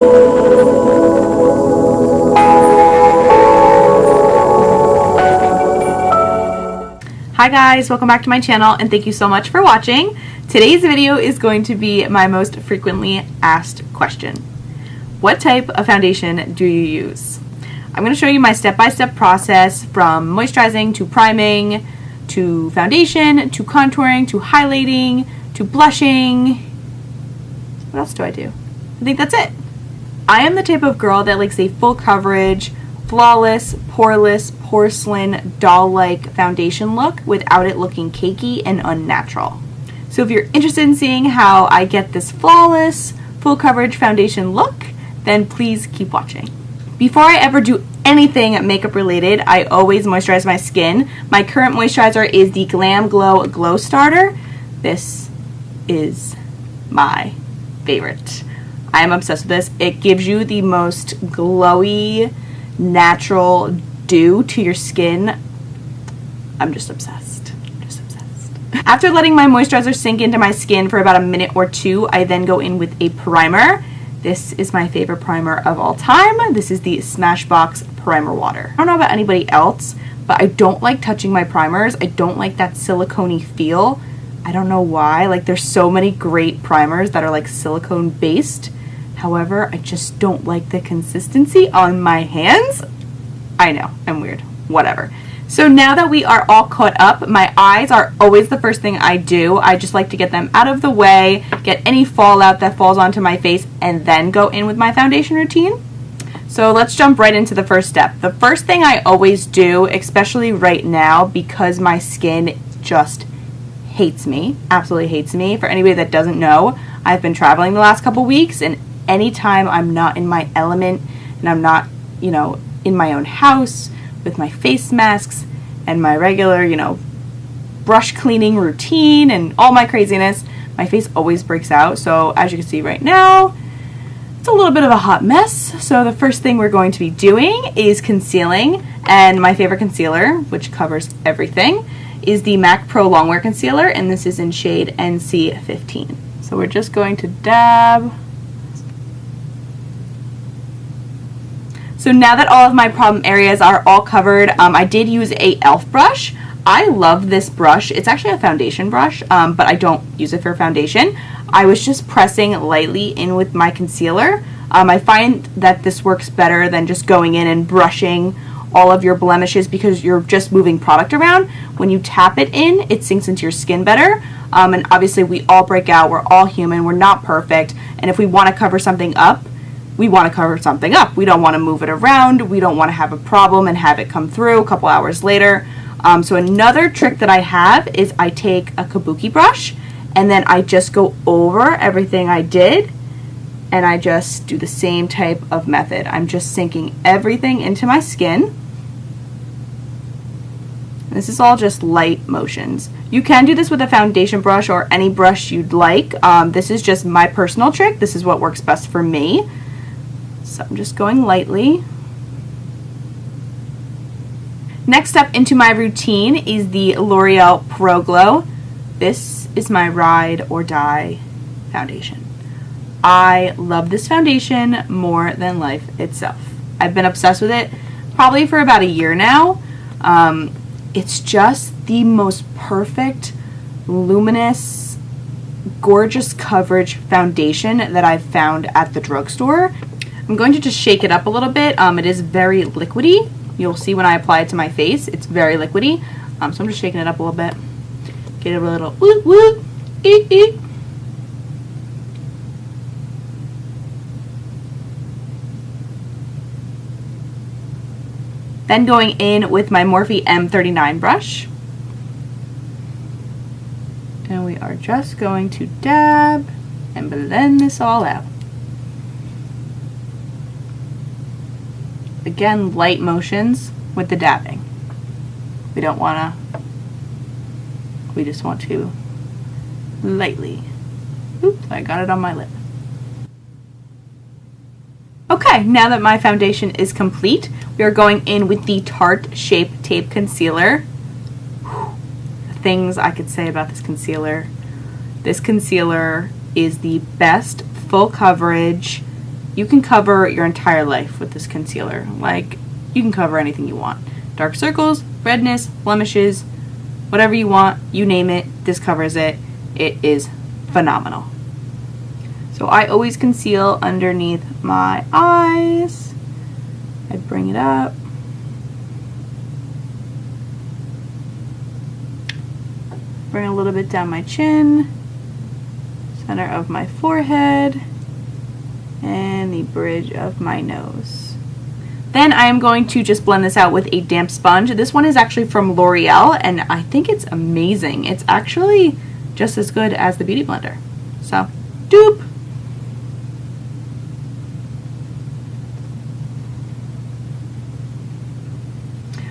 Hi guys, welcome back to my channel and thank you so much for watching. Today's video is going to be my most frequently asked question. What type of foundation do you use? I'm going to show you my step-by-step process from moisturizing to priming to foundation to contouring to highlighting to blushing. What else do I do? I think that's it. I am the type of girl that likes a full coverage, flawless, poreless, porcelain, doll-like foundation look without it looking cakey and unnatural. So if you're interested in seeing how I get this flawless, full coverage foundation look, then please keep watching. Before I ever do anything makeup related, I always moisturize my skin. My current moisturizer is the Glam Glow Glow Starter. This is my favorite. I am obsessed with this. It gives you the most glowy, natural dew to your skin. I'm just obsessed. After letting my moisturizer sink into my skin for about a minute or two, I then go in with a primer. This is my favorite primer of all time. This is the Smashbox Primer Water. I don't know about anybody else, but I don't like touching my primers. I don't like that silicone-y feel. I don't know why. Like, there's so many great primers that are like silicone based. However, I just don't like the consistency on my hands. I know, I'm weird. Whatever. So now that we are all caught up, my eyes are always the first thing I do. I just like to get them out of the way, get any fallout that falls onto my face, and then go in with my foundation routine. So let's jump right into the first step. The first thing I always do, especially right now, because my skin just hates me, absolutely hates me. For anybody that doesn't know, I've been traveling the last couple weeks, and anytime I'm not in my element and I'm not, in my own house with my face masks and my regular, brush cleaning routine and all my craziness, my face always breaks out. So as you can see right now, it's a little bit of a hot mess. So the first thing we're going to be doing is concealing, and my favorite concealer, which covers everything, is the MAC Pro Longwear Concealer, and this is in shade NC15. So we're just going to dab. So now that all of my problem areas are all covered, I did use a e.l.f. brush. I love this brush. It's actually a foundation brush, but I don't use it for foundation. I was just pressing lightly in with my concealer. I find that this works better than just going in and brushing all of your blemishes because you're just moving product around. When you tap it in, it sinks into your skin better. And obviously we all break out. We're all human. We're not perfect. And if we want to cover something up, we want to cover something up. We don't want to move it around. We don't want to have a problem and have it come through a couple hours later. So another trick that I have is I take a kabuki brush and then I just go over everything I did and I just do the same type of method. I'm just sinking everything into my skin. This is all just light motions. You can do this with a foundation brush or any brush you'd like. This is just my personal trick. This is what works best for me. So I'm just going lightly. Next up into my routine is the L'Oreal Pro Glow. This is my ride or die foundation. I love this foundation more than life itself. I've been obsessed with it probably for about a year now. It's just the most perfect, luminous, gorgeous coverage foundation that I've found at the drugstore. I'm going to just shake it up a little bit. It is very liquidy. You'll see when I apply it to my face, it's very liquidy. So I'm just shaking it up a little bit. Get it a little woo woo, eek eek. Then going in with my Morphe M39 brush. And we are just going to dab and blend this all out. Again, light motions with the dabbing. We don't want to, we just want to lightly. Oops, I got it on my lip. Okay, now that my foundation is complete, we are going in with the Tarte Shape Tape Concealer. Whew. The things I could say about this concealer. This concealer is the best full coverage you can cover your entire life with this concealer. Like, you can cover anything you want. Dark circles, redness, blemishes, whatever you want, you name it, this covers it. It is phenomenal. So I always conceal underneath my eyes. I bring it up. Bring a little bit down my chin, center of my forehead, and the bridge of my nose. Then I am going to just blend this out with a damp sponge. This one is actually from L'Oreal, and I think it's amazing. It's actually just as good as the Beauty Blender. So, doop!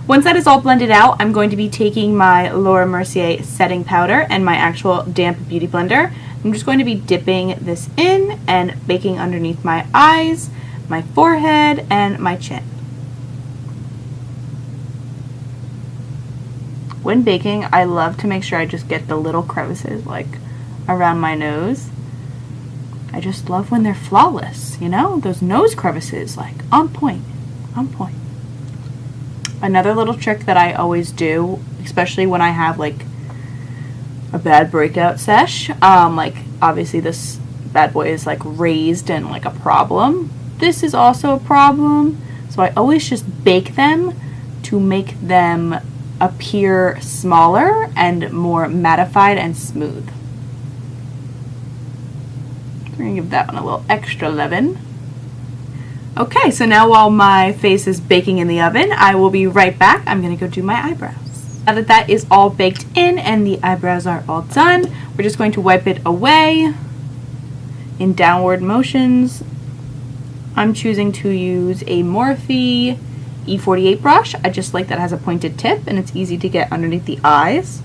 Once that is all blended out, I'm going to be taking my Laura Mercier setting powder and my actual damp Beauty Blender. I'm just going to be dipping this in and baking underneath my eyes, my forehead, and my chin. When baking, I love to make sure I just get the little crevices like around my nose. I just love when they're flawless, you know? Those nose crevices, like on point, on point. Another little trick that I always do, especially when I have like a bad breakout sesh, like obviously this bad boy is like raised and like a problem. This is also a problem. So I always just bake them to make them appear smaller and more mattified and smooth. We're gonna give that one a little extra leaven. Okay, so now while my face is baking in the oven, I will be right back. I'm gonna go do my eyebrows. Now that that is all baked in and the eyebrows are all done, we're just going to wipe it away in downward motions. I'm choosing to use a Morphe E48 brush. I just like that it has a pointed tip and it's easy to get underneath the eyes.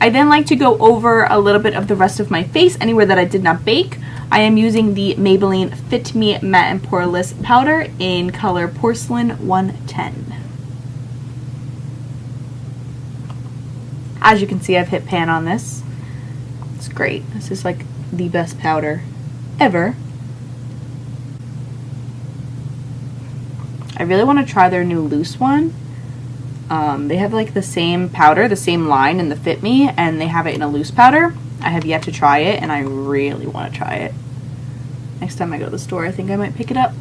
I then like to go over a little bit of the rest of my face, anywhere that I did not bake. I am using the Maybelline Fit Me Matte and Poreless Powder in color Porcelain 110. As you can see, I've hit pan on this. It's great. This is like the best powder ever. I really want to try their new loose one. They have like the same powder, the same line in the Fit Me, and they have it in a loose powder. I have yet to try it, and I really want to try it. Next time I go to the store, I think I might pick it up.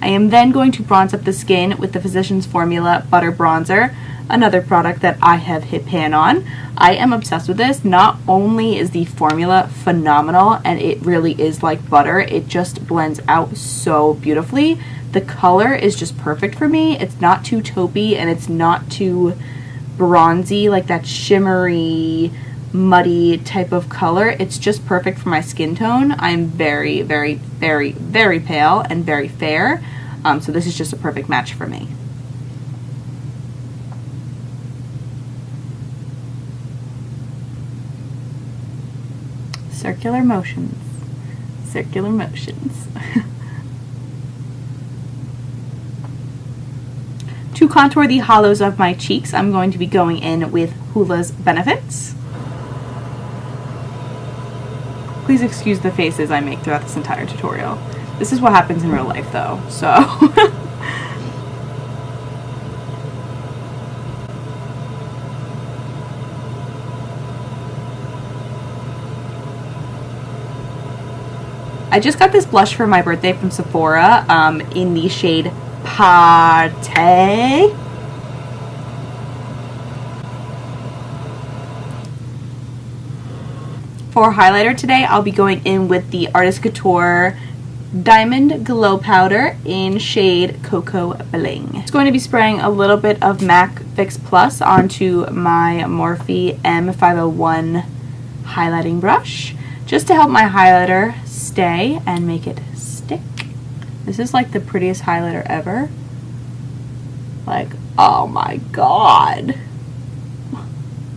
I am then going to bronze up the skin with the Physicians Formula Butter Bronzer, another product that I have hit pan on. I am obsessed with this. Not only is the formula phenomenal, and it really is like butter, it just blends out so beautifully. The color is just perfect for me. It's not too taupey and it's not too bronzy, like that shimmery, muddy type of color. It's just perfect for my skin tone. I'm very, very, very, very pale and very fair, so this is just a perfect match for me. Circular motions. Circular motions. To contour the hollows of my cheeks, I'm going to be going in with Hoola's Benefits. Please excuse the faces I make throughout this entire tutorial. This is what happens in real life though, so. I just got this blush for my birthday from Sephora in the shade Tate. For highlighter today, I'll be going in with the Artist Couture Diamond Glow Powder in shade Coco Bling. It's going to be spraying a little bit of MAC Fix Plus onto my Morphe M501 highlighting brush, just to help my highlighter stay and make it stick. This is like the prettiest highlighter ever. Like, oh my god.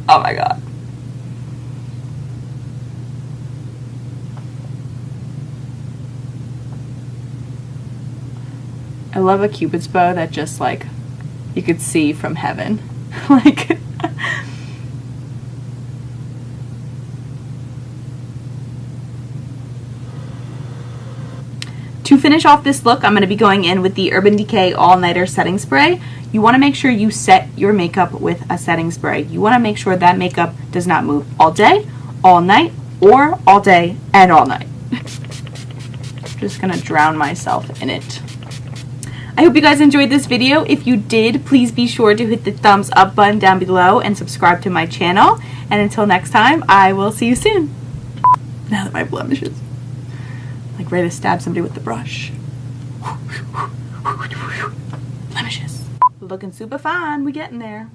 Oh my god. I love a Cupid's bow that just like you could see from heaven. Like To finish off this look, I'm going to be going in with the Urban Decay All Nighter Setting Spray. You want to make sure you set your makeup with a setting spray. You want to make sure that makeup does not move all day, all night, or all day and all night. I'm just going to drown myself in it. I hope you guys enjoyed this video. If you did, please be sure to hit the thumbs up button down below and subscribe to my channel. And until next time, I will see you soon. Now that my blemishes, like ready to stab somebody with the brush. Blemishes. Looking super fine. We getting there.